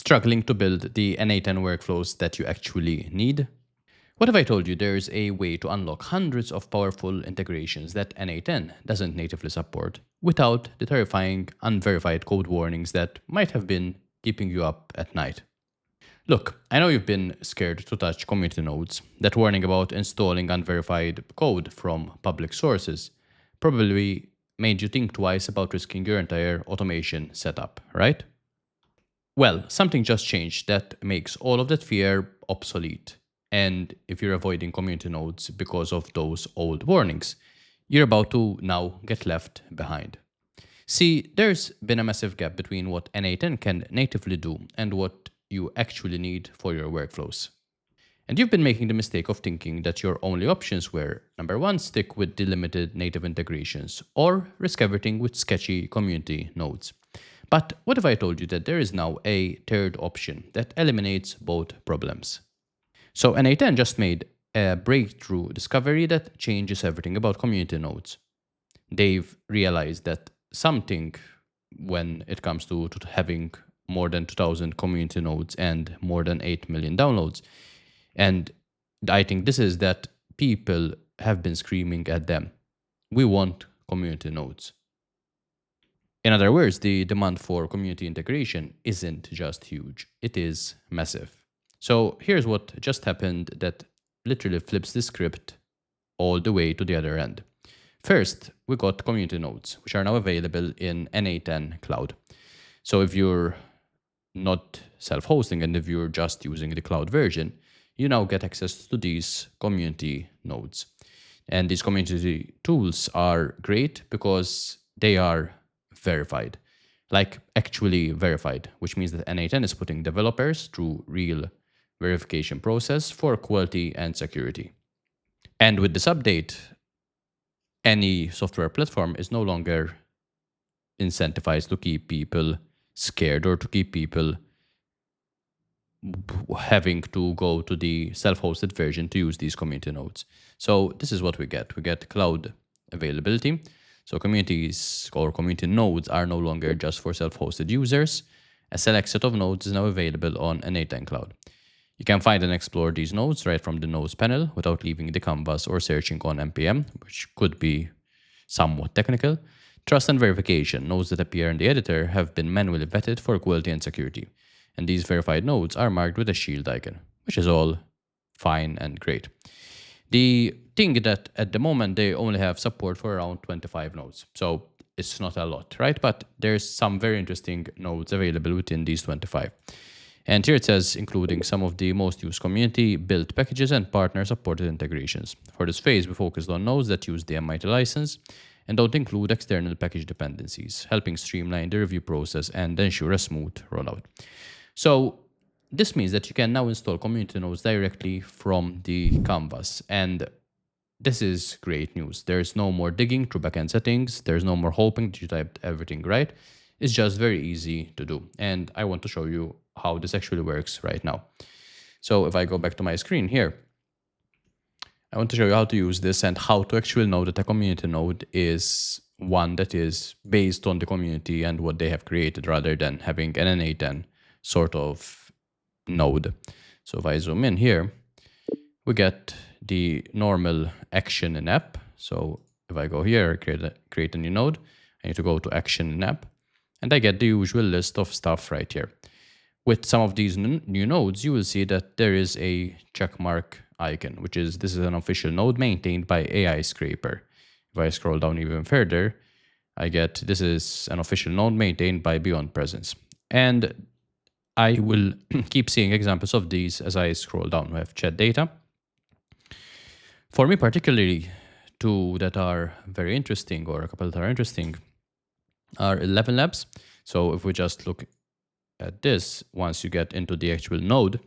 Struggling to build the n8n workflows that you actually need? What if I told you there's a way to unlock hundreds of powerful integrations that n8n doesn't natively support without the terrifying unverified code warnings that might have been keeping you up at night? Look, I know you've been scared to touch community nodes. That warning about installing unverified code from public sources probably made you think twice about risking your entire automation setup, right? Well, something just changed that makes all of that fear obsolete. And if you're avoiding community nodes because of those old warnings, you're about to now get left behind. See, there's been a massive gap between what n8n can natively do and what you actually need for your workflows. And you've been making the mistake of thinking that your only options were number one, stick with the limited native integrations, or risk everything with sketchy community nodes. But what if I told you that there is now a third option that eliminates both problems? So n8n just made a breakthrough discovery that changes everything about community nodes. They've realized that something when it comes to having more than 2,000 community nodes and more than 8 million downloads. And I think this is that people have been screaming at them. We want community nodes. In other words, the demand for community integration isn't just huge, it is massive. So here's what just happened that literally flips the script all the way to the other end. First, we got community nodes, which are now available in n8n cloud. So if you're not self-hosting and if you're just using the cloud version, you now get access to these community nodes. And these community tools are great because they are verified, like actually verified, which means that n8n is putting developers through real verification process for quality and security. And with this update, any software platform is no longer incentivized to keep people scared or to keep people having to go to the self-hosted version to use these community nodes. So this is what we get. We get cloud availability. So communities or community nodes are no longer just for self-hosted users. A select set of nodes is now available on n8n cloud. You can find and explore these nodes right from the nodes panel without leaving the canvas or searching on npm, which could be somewhat technical. Trust and verification. Nodes that appear in the editor have been manually vetted for quality and security. And these verified nodes are marked with a shield icon, which is all fine and great. The thing that at the moment they only have support for around 25 nodes. So it's not a lot, right? But there's some very interesting nodes available within these 25. And here it says, including some of the most used community built packages and partner supported integrations. For this phase, we focused on nodes that use the MIT license and don't include external package dependencies, helping streamline the review process and ensure a smooth rollout. So this means that you can now install community nodes directly from the canvas. And this is great news. There's no more digging through backend settings. There's no more hoping that you typed everything right. It's just very easy to do. And I want to show you how this actually works right now. So if I go back to my screen here, I want to show you how to use this and how to actually know that a community node is one that is based on the community and what they have created rather than having an n8n sort of node. So if I zoom in here, we get the normal action in app. So if I go here, create a new node, I need to go to action in app, and I get the usual list of stuff right here. With some of these new nodes, you will see that there is a checkmark icon, this is an official node maintained by AI Scraper. If I scroll down even further, I get this is an official node maintained by Beyond Presence. And I will keep seeing examples of these as I scroll down. We have chat data. For me, particularly, two that are very interesting, or a couple that are interesting, are 11 labs. So if we just look at this, once you get into the actual node,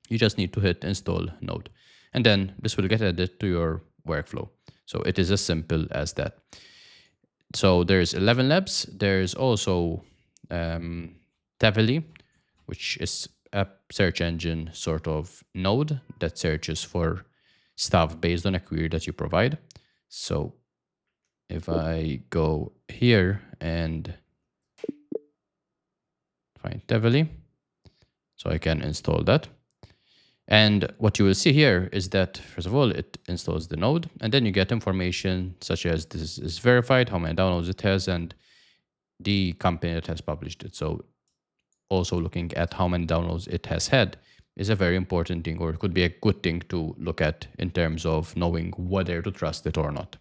you just need to hit install node. And then this will get added to your workflow. So it is as simple as that. So there's 11 labs. There's also Tavily, which is a search engine sort of node that searches for stuff based on a query that you provide. So if I go here and find Tavily, So I can install that. And what you will see here is that, first of all, it installs the node, and then you get information such as this is verified, how many downloads it has, and the company that has published it. So also looking at how many downloads it has had is a very important thing, or it could be a good thing to look at in terms of knowing whether to trust it or not.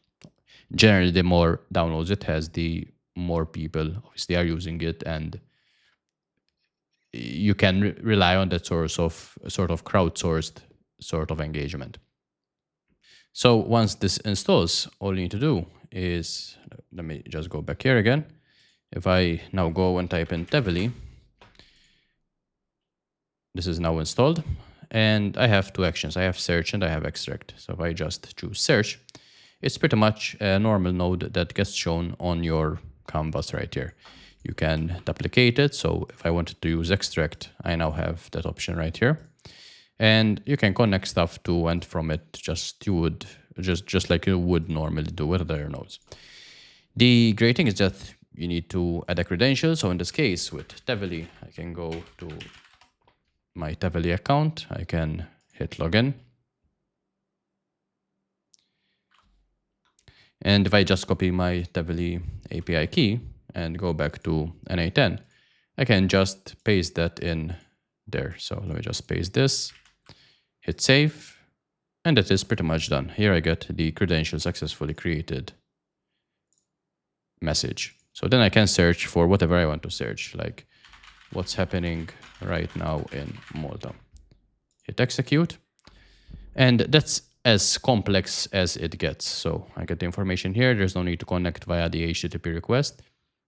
Generally, the more downloads it has, the more people obviously are using it, and you can rely on that source of sort of crowdsourced sort of engagement. So once this installs, all you need to do is, let me just go back here again. If I now go and type in Tevely, this is now installed, and I have two actions. I have search and I have extract. So if I just choose search, it's pretty much a normal node that gets shown on your canvas right here. You can duplicate it. So if I wanted to use extract, I now have that option right here. And you can connect stuff to and from it just like you would normally do with other nodes. The great thing is that you need to add a credential. So in this case with Tevely, I can go to my Tevely account. I can hit login. And if I just copy my Tevely API key and go back to n8n, I can just paste that in there. So let me just paste this, hit save, and that is pretty much done. Here I get the credential successfully created message. So then I can search for whatever I want to search, like what's happening right now in Malta. Hit execute, and that's as complex as it gets. So I get the information here. There's no need to connect via the HTTP request.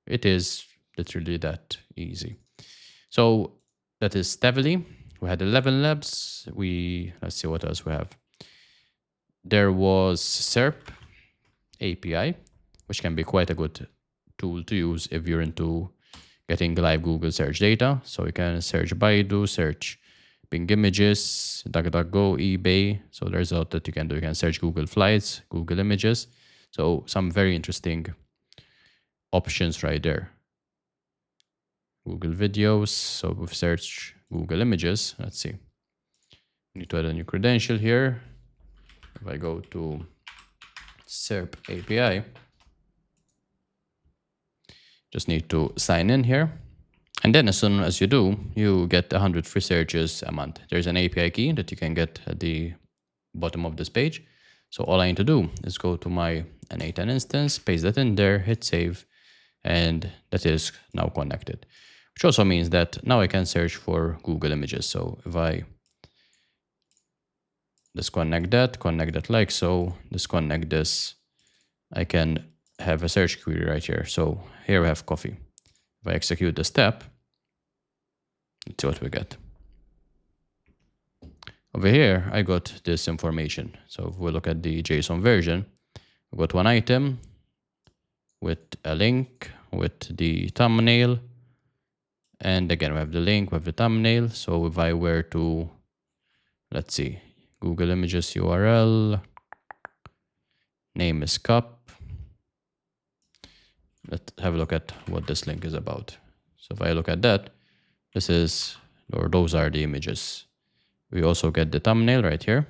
It is literally that easy. So that is Tevely. We had 11 labs. Let's see what else we have. There was SERP API, which can be quite a good tool to use if you're into getting live Google search data. So you can search Baidu, search Bing Images, DuckDuckGo, eBay. So there's a lot that you can do. You can search Google Flights, Google Images. So some very interesting options right there. Google Videos. So we've searched Google Images. Let's see. Need to add a new credential here. If I go to SERP API, just need to sign in here. And then as soon as you do, you get 100 free searches a month. There's an API key that you can get at the bottom of this page. So all I need to do is go to my n8n instance, paste that in there, hit save, and that is now connected. Which also means that now I can search for Google Images. So if I disconnect that like so, disconnect this, I can have a search query right here. So here we have coffee. If I execute the step, let's see what we get. Over here, I got this information. So if we look at the JSON version, we got one item with a link, with the thumbnail. And again, we have the link, we have the thumbnail. So if I were to, let's see, Google Images URL, name is cup. Let's have a look at what this link is about. So if I look at that, those are the images. We also get the thumbnail right here.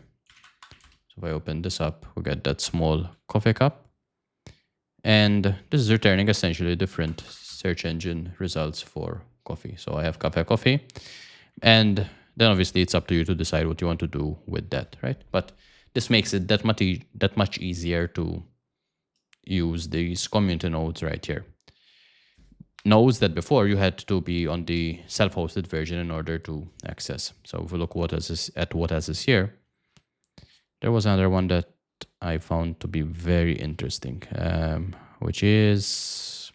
So if I open this up, we get that small coffee cup. And this is returning essentially different search engine results for coffee. So I have cafe coffee. And then obviously it's up to you to decide what you want to do with that, right? But this makes it that much easier to use these community nodes right here. Nodes that before you had to be on the self-hosted version in order to access. So if we look what else is here, there was another one that I found to be very interesting, which is,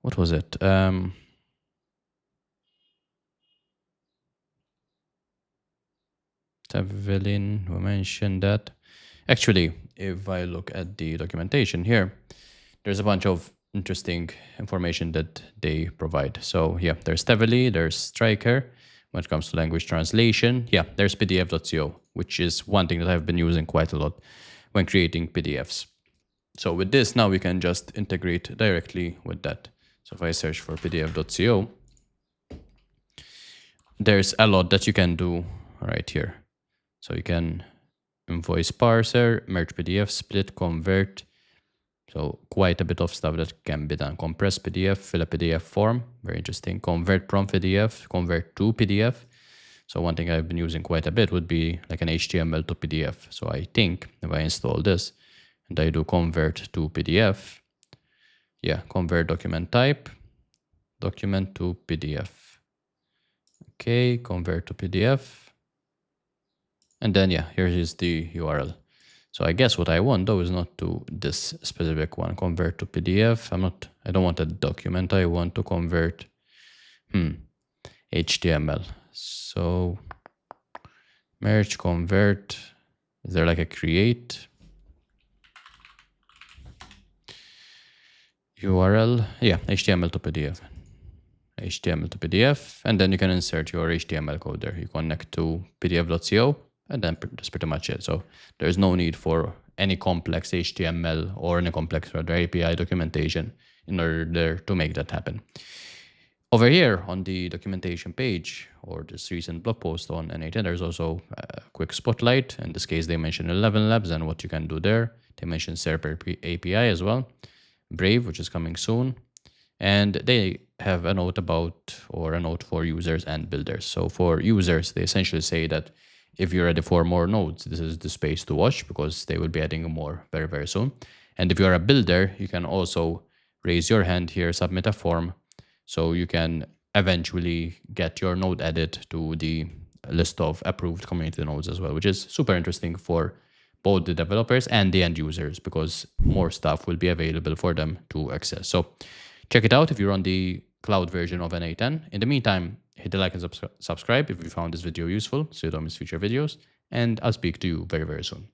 what was it? Tevely, we mentioned that. Actually, if I look at the documentation here, there's a bunch of interesting information that they provide. So yeah, there's Tevely, there's Striker. When it comes to language translation, yeah, there's pdf.co, which is one thing that I've been using quite a lot when creating PDFs. So with this, now we can just integrate directly with that. So if I search for pdf.co, there's a lot that you can do right here. So you can invoice parser, merge PDF, split, convert. So quite a bit of stuff that can be done. Compress PDF, fill a PDF form, very interesting. Convert from PDF, convert to PDF. So one thing I've been using quite a bit would be like an HTML to PDF. So I think if I install this and I do convert to PDF, yeah, convert document type, document to PDF. Okay, convert to PDF. And then, yeah, here is the URL. So I guess what I want though is not to this specific one, convert to PDF. I don't want a document. I want to convert HTML. So merge, convert. Is there like a create URL? Yeah, HTML to PDF. HTML to PDF, and then you can insert your HTML code there. You connect to pdf.co, and then that's pretty much it. So there's no need for any complex HTML or any complex rather API documentation in order to make that happen. Over here on the documentation page or this recent blog post on n8n, there's also a quick spotlight. In this case, they mention 11 labs and what you can do there. They mention SERP API as well, Brave, which is coming soon. And they have a note about, or a note for users and builders. So for users, they essentially say that if you're ready for more nodes, this is the space to watch because they will be adding more very, very soon. And if you're a builder, you can also raise your hand here, submit a form, so you can eventually get your node added to the list of approved community nodes as well, which is super interesting for both the developers and the end users because more stuff will be available for them to access. So check it out if you're on the cloud version of n8n. In the meantime, hit the like and subscribe if you found this video useful so you don't miss future videos. And I'll speak to you very, very soon.